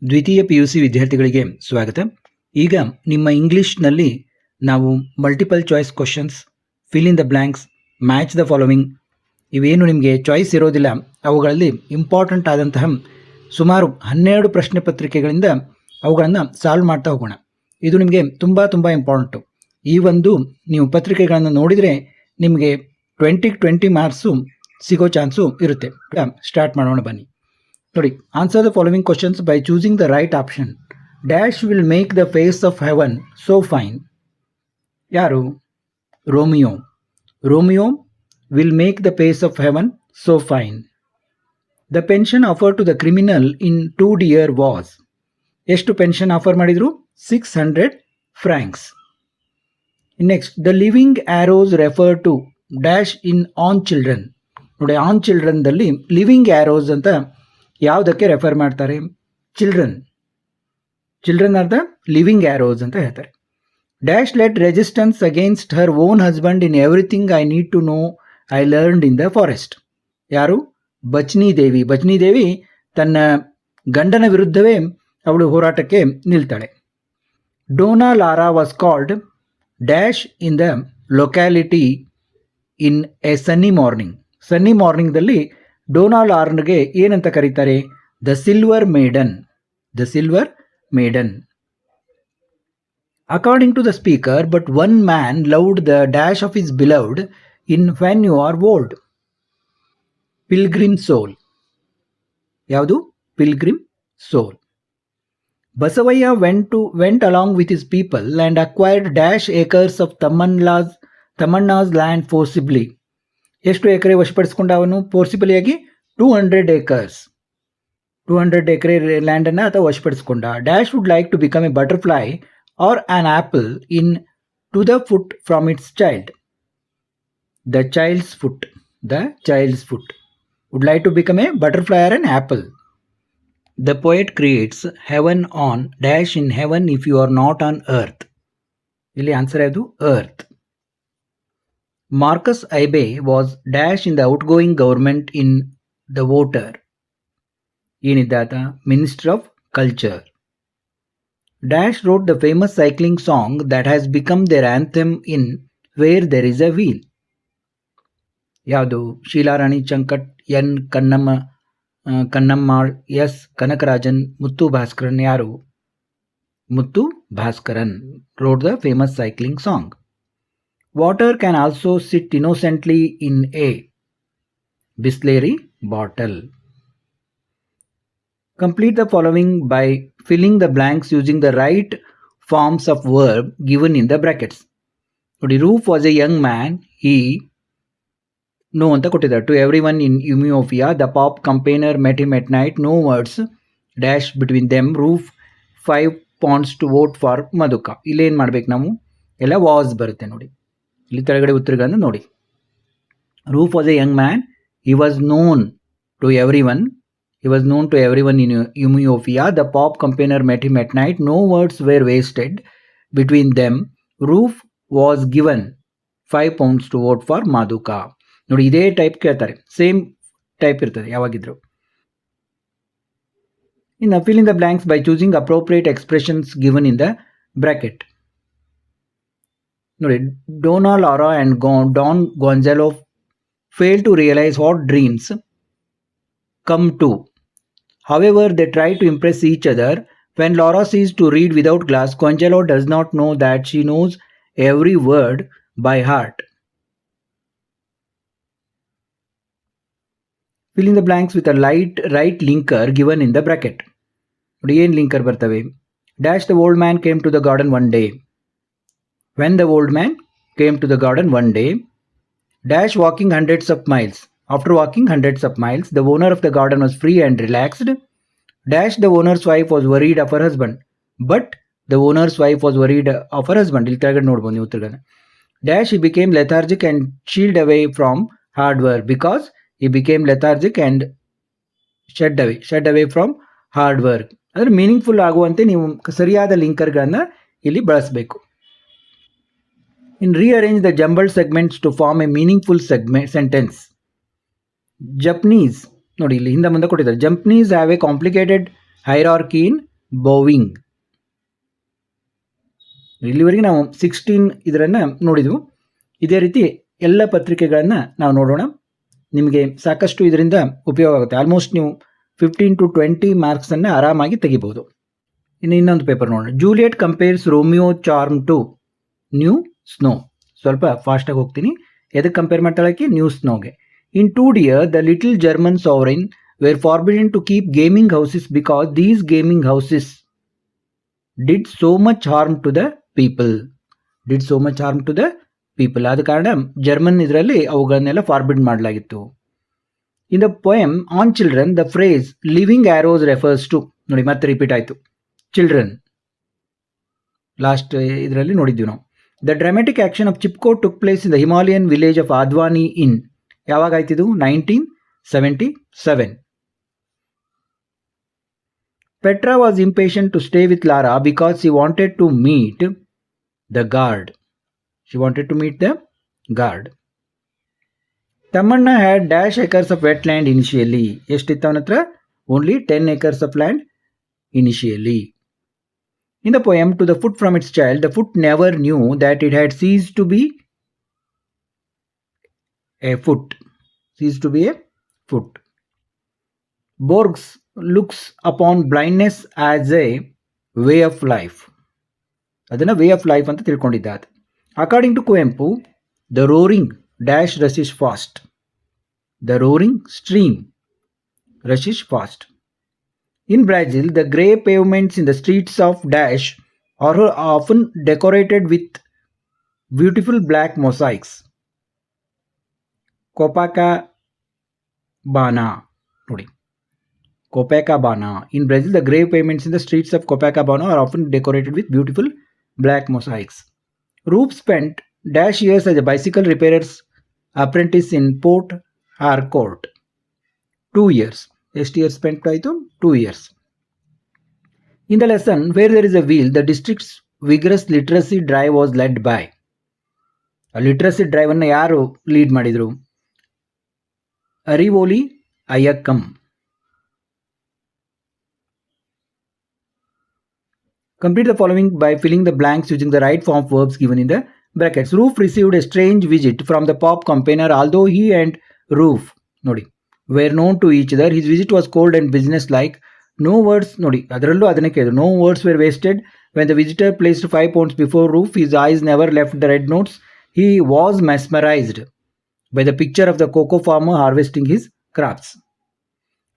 ದ್ವಿತೀಯ PUC ವಿದ್ಯಾರ್ಥಿಗಳಿಗೆ ಸ್ವಾಗತ. ಈಗ ನಿಮ್ಮ ಇಂಗ್ಲಿಷ್ನಲ್ಲಿ ನಾವು multiple choice questions, fill in the blanks, match the following ಇವೇನು ನಿಮಗೆ ಚಾಯ್ಸ್ ಇರೋದಿಲ್ಲ, ಅವುಗಳಲ್ಲಿ ಇಂಪಾರ್ಟೆಂಟ್ ಆದಂತಹ ಸುಮಾರು 12 ಪ್ರಶ್ನೆ ಪತ್ರಿಕೆಗಳಿಂದ ಅವುಗಳನ್ನು ಸಾಲ್ವ್ ಮಾಡ್ತಾ ಹೋಗೋಣ. ಇದು ನಿಮಗೆ ತುಂಬ ಇಂಪಾರ್ಟೆಂಟು. ಈ ಒಂದು ನೀವು ಪತ್ರಿಕೆಗಳನ್ನು ನೋಡಿದರೆ ನಿಮಗೆ 20 ಮಾರ್ಕ್ಸು ಸಿಗೋ ಚಾನ್ಸು ಇರುತ್ತೆ. ಸ್ಟಾರ್ಟ್ ಮಾಡೋಣ ಬನ್ನಿ. ನೋಡಿ, answer the following questions by choosing the right option. Dash will make the face of heaven so fine. ಯಾರು? Romeo. Romeo will make the face of heaven so fine. The pension offer to the criminal in 2 years was. ಎಷ್ಟು pension offer ಮಾಡಿದ್ರು? 600 francs. Next, the living arrows refer to dash in on children. ನೋಡಿ, on ಚಿಲ್ಡ್ರನ್ದಲ್ಲಿ living arrows ಅಂತ ಯಾವುದಕ್ಕೆ refer ಮಾಡ್ತಾರೆ? Children are the living arrows ಅಂತ ಹೇಳ್ತಾರೆ. Dash let resistance against her own husband in everything I need to know I learned in the forest. ಯಾರು? ಬಚ್ನಿ ದೇವಿ. ಬಚ್ನಿ ದೇವಿ ತನ್ನ ಗಂಡನ ವಿರುದ್ಧವೇ ಅವಳು ಹೋರಾಟಕ್ಕೆ ನಿಲ್ತಾಳೆ. Dona Laura was called dash in the locality in a sunny morning. Sunny ಮಾರ್ನಿಂಗ್ದಲ್ಲಿ Dona ಲಾರ್ನ್ಗೆ ಏನಂತ ಕರೀತಾರೆ? The silver maiden. The silver maiden. According to the speaker, but one man loved the dash of his beloved in when you are old. Pilgrim soul. ಯಾವುದು? Pilgrim soul. Basavayya went along with his people and acquired dash acres of Thammanna's land forcibly. ಎಷ್ಟು ಎಕರೆ ವಶಪಡಿಸಿಕೊಂಡ ಅವನು? ಫೋರ್ಸಿಬಲಿಯಾಗಿ 200 acres. 200 ಎಕರೆ ಲ್ಯಾಂಡನ್ನು ಆತ ವಶಪಡಿಸಿಕೊಂಡ. Dash would like to become a butterfly or an apple in to the foot from its child. The child's foot. The child's foot. Would like to become a butterfly or an apple. The poet creates heaven on dash in heaven if you are not on earth. ಇಲ್ಲಿ answer ಯಾವುದು? earth. Marcus Abbé was dash in the outgoing government in the voter. ಏನಿದ್ದಾತ? Minister of Culture. Dash wrote the famous cycling song that has become their anthem in Where There Is a Wheel. ಯಾವುದು? ಶೀಲಾರಾಣಿ ಚಂಕಟ್, N ಕನ್ನಮ್ಮಾಳ್, S ಕನಕರಾಜನ್, ಮುತ್ತು ಭಾಸ್ಕರನ್. ಯಾರು? ಮುತ್ತು Bhaskaran wrote the famous cycling song. Water can also sit innocently in a Bisleri bottle. Complete the following by filling the blanks using the right forms of verb given in the brackets. ನೋಡಿ, roof was a young man. He no ಅಂತ ಕೊಟ್ಟಿದ್ದಾರೆ. To everyone in ಯುಮಿಯೋಫಿಯಾ the pop campaigner met him at night. No words dash between them. Roof 5 pounds to vote for Madhuka. ಇಲ್ಲೇನು ಮಾಡ್ಬೇಕು ನಾವು? ಎಲ್ಲ was ಬರುತ್ತೆ ನೋಡಿ. ಇಲ್ಲಿ ಕೆಳಗಡೆ ಉತ್ತರಗಳನ್ನು ನೋಡಿ. Roof was a young man. He was known to everyone. He was known to everyone in Umuofia. The pop campaigner met him at night. No words were wasted between them. Roof was given 5 pounds to vote for Madhuka. ನೋಡಿ, ಇದೇ type ಕೇಳ್ತಾರೆ. Same type ಇರ್ತದೆ ಯಾವಾಗಿದ್ರು. ಇನ್ನು fill in the blanks by choosing appropriate expressions given in the bracket. ನೋಡಿ, Donna Laura and Don Gonzalo failed to realize what dreams come to. However, they try to impress each other. When Laura sees to read without glass, Gonzalo does not know that she knows every word by heart. Fill in the blanks with a right linker given in the bracket. ಏನು linker ಬರ್ತವೆ? Dash the old man came to the garden one day. When the old man came to the garden one day. Dash walking hundreds of miles. After walking hundreds of miles, the owner of the garden was free and relaxed. Dash the owner's wife was worried of her husband. But the owner's wife was worried of her husband. ಇಲ್ಲಿ ಕೆಳಗಡೆ ನೋಡ್ಬೋದು ನೀವು ಉತ್ತರಗಳನ್ನ. Dash he became lethargic and shielded away from hard work. Because he became lethargic and shed away from hard work. ಅಂದರೆ meaningful ಆಗುವಂತೆ ನೀವು ಸರಿಯಾದ ಲಿಂಕರ್ಗಳನ್ನು ಇಲ್ಲಿ ಬಳಸಬೇಕು. In rearrange the jumbled segments to form a meaningful sentence. Japanese ನೋಡಿ ಇಲ್ಲಿ ಹಿಂದೆ ಮುಂದೆ ಕೊಟ್ಟಿದ್ದಾರೆ. Japanese have a complicated hierarchy in bowing. ಇಲ್ಲಿವರೆಗೆ ನಾವು 16 ಇದರನ್ನು ನೋಡಿದ್ವು. ಇದೇ ರೀತಿ ಎಲ್ಲ ಪತ್ರಿಕೆಗಳನ್ನು ನಾವು ನೋಡೋಣ. ನಿಮಗೆ ಸಾಕಷ್ಟು ಇದರಿಂದ ಉಪಯೋಗ ಆಗುತ್ತೆ. ಆಲ್ಮೋಸ್ಟ್ ನೀವು 15 to 20 ಮಾರ್ಕ್ಸನ್ನು ಆರಾಮಾಗಿ ತೆಗಿಬಹುದು. ಇನ್ನು ಇನ್ನೊಂದು ಪೇಪರ್ ನೋಡೋಣ. Juliet compares Romeo charm to new snow. ಸ್ವಲ್ಪ ಫಾಸ್ಟಾಗಿ ಹೋಗ್ತೀನಿ. ಎದಕ್ಕೆ ಕಂಪೇರ್ ಮಾಡ್ತಾಳಕ್ಕೆ? ನ್ಯೂ ಸ್ನೋಗೆ. In 2 years, the little German sovereign were forbidden to keep gaming houses because these gaming houses did so much harm to the people. ಆದ ಕಾರಣ German ಇದರಲ್ಲಿ ಅವುಗಳನ್ನೆಲ್ಲ ಫಾರ್ಬಿಡ್ ಮಾಡಲಾಗಿತ್ತು. In the poem on children the phrase living arrows refers to, ನೋಡಿ ಮತ್ತೆ repeat ಆಯಿತು, children. Last ಇದರಲ್ಲಿ ನೋಡಿದ್ವಿ ನಾವು. The dramatic action of Chipko took place in the Himalayan village of Advani in, ಯಾವಾಗ ಆಯ್ತಿದು? 1977. Petra was impatient to stay with Lara because she wanted to meet the guard. Tamanna had dash acres of wetland initially. ಎಷ್ಟಿತ್ತು ಅವನ ಹತ್ರ? Only 10 acres of land initially. In the poem To the Foot from its Child, the foot never knew that it had ceased to be a foot. Borges looks upon blindness as a way of life. ಅದನ್ನ way of life ಅಂತ ತಿಳ್ಕೊಂಡಿದ್ದ. According to Kuvempu, the roaring dash rushes fast. The roaring stream rushes fast. In Brazil, the grey pavements in the streets of dash are often decorated with beautiful black mosaics. Copacabana. ನೋಡಿ, Copacabana. In Brazil, the grave pavements in the streets of Copacabana are often decorated with beautiful black mosaics. Roop spent dash years as a bicycle repairer's apprentice in Port Harcourt. 2 years. ಎಷ್ಟು years spent ಆಯಿತು? 2 years. In the lesson, where there is a wheel, the district's vigorous literacy drive was led by. Literacy drive ಅನ್ನು ಯಾರು lead ಮಾಡಿದರು? Arivoli ಅಯ್ಯಕ್ಕಂ. Complete the following by filling the blanks using the right form of verbs given in the brackets. Roof received a strange visit from the pop campaigner. Although he and Roof ನೋಡಿ were known to each other, his visit was cold and business-like. No words, ನೋಡಿ ಅದರಲ್ಲೂ ಅದನ್ನೇ ಕೇಳಿದ್ರು. No words were wasted when the visitor placed 5 pounds before Roof. His eyes never left the red notes. He was mesmerized by the picture of the cocoa farmer harvesting his crops.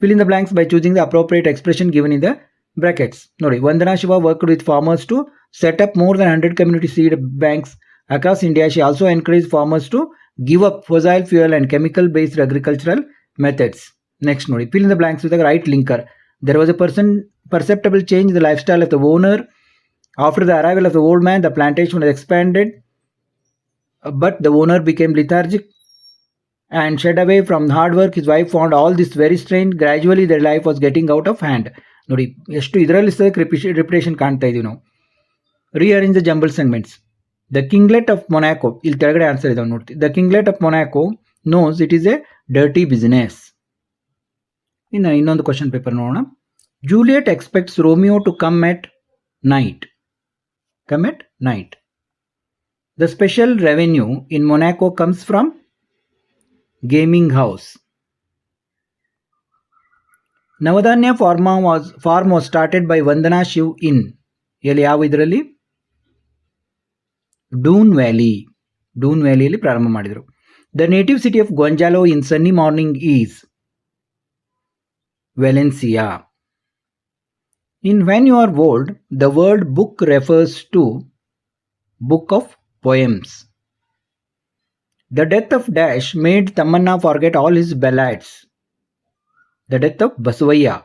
Fill in the blanks by choosing the appropriate expression given in the brackets. ನೋಡಿ, Vandana Shiva worked with farmers to set up more than 100 community seed banks across India. She also encouraged farmers to give up fossil fuel and chemical based agricultural methods. Next, ನೋಡಿ, fill in the blanks with the right linker. There was a perceptible change in the lifestyle of the owner. After the arrival of the old man, the plantation was expanded, but the owner became lethargic and shed away from hard work. His wife found all this very strange. Gradually their life was getting out of hand. ನೋಡಿ, ಎಷ್ಟು ಇದರಲ್ಲಿ repetition ಕಾಣ್ತಾ ಇದೀವಿ ನಾವು. Rearrange the jumble segments. The kinglet of Monaco, ಇಲ್ಲಿ ಕೆಳಗಡೆ answer ಇದಾವೆ ನೋಡ್ತೀವಿ. The kinglet of Monaco knows it is a dirty business. ಇನ್ನು ಇನ್ನೊಂದು ಕ್ವಶನ್ ಪೇಪರ್ ನೋಡೋಣ. Juliet expects Romeo to come at night. The special revenue in Monaco comes from gaming house. Navadanya farm was started by Vandana Shiv in ಎಲ್ಲಿ ಯಾವ ಇದರಲ್ಲಿ? ಡೂನ್ ವ್ಯಾಲಿಯಲ್ಲಿ ಪ್ರಾರಂಭ ಮಾಡಿದರು. The native city of Gonzalo in sunny morning is Valencia. In When You Are Old, the word book refers to book of poems. The death of Dash made Tamanna forget all his ballads. The death of Basavaya.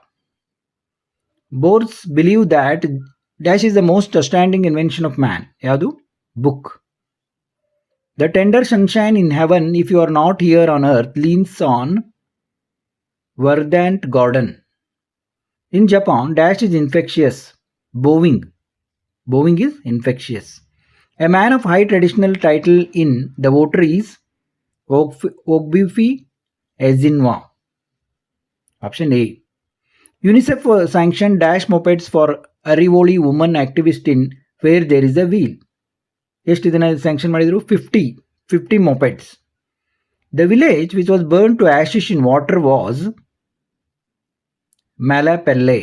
Borges believed that Dash is the most outstanding invention of man. Yadu? Book. The tender sunshine in heaven, if you are not here on earth, leans on verdant garden. In Japan, Dash is infectious. Bowing is infectious. A man of high traditional title in the votary is Ogbuefi Ezinwa. Option A. UNICEF sanctioned dash mopeds for Arivoli woman activist in where there is a wheel. ಎಷ್ಟು ಇದನ್ನ sanction ಮಾಡಿದ್ರು? 50 mopeds. The village which was burned to ashes in water was Malapelle.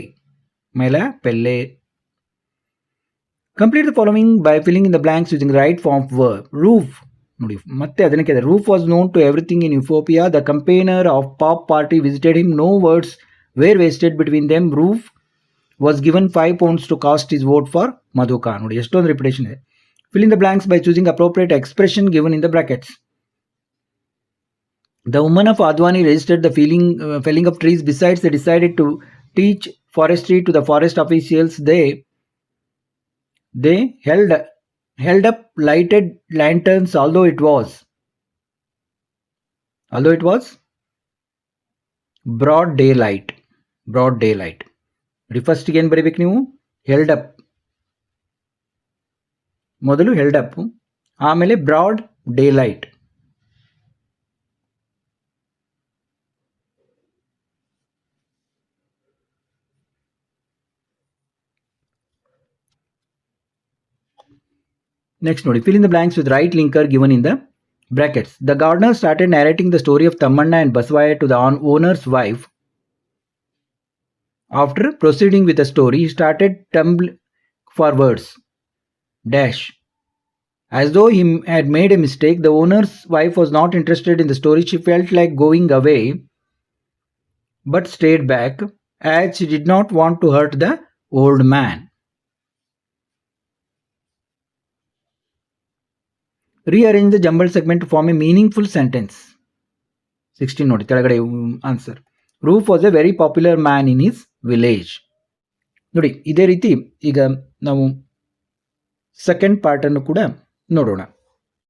Complete the following by filling in the blanks using the right form of verb. Roof. ನೋಡಿ ಮತ್ತೆ ಅದಕ್ಕೆ roof was known to everything in Ethiopia. The campaigner of pop party visited him. No words were wasted between them. Roof was given 5 pounds to cast his vote for Madhuka. ನೋಡಿ ಎಷ್ಟೊಂದು repetition ಇದೆ. Fill in the blanks by choosing appropriate expression given in the brackets. The women of Advani registered the felling of trees. Besides, they decided to teach forestry to the forest officials. They held up lighted lanterns, although it was broad daylight. First again ಬರೀಬೇಕು ನೀವು. held up ಮೊದಲು held up, ಆಮೇಲೆ broad daylight. Next ನೋಡಿ, fill in the blanks with right linker given in the brackets. The gardener started narrating the story of Tammanna and Basavaya to the owner's wife. After proceeding with the story, he started tumbling for words. Dash. As though he had made a mistake, the owner's wife was not interested in the story. She felt like going away, but stayed back, as she did not want to hurt the old man. Rearrange the jumbled segment to form a meaningful sentence. 16 ನೋಡಿ ಕೆಳಗಡೆ answer. Roof was a very popular man in his village. ನೋಡಿ ಇದೇ ರೀತಿ ಈಗ ನಾವು second part ಅನ್ನು ಕೂಡ ನೋಡೋಣ.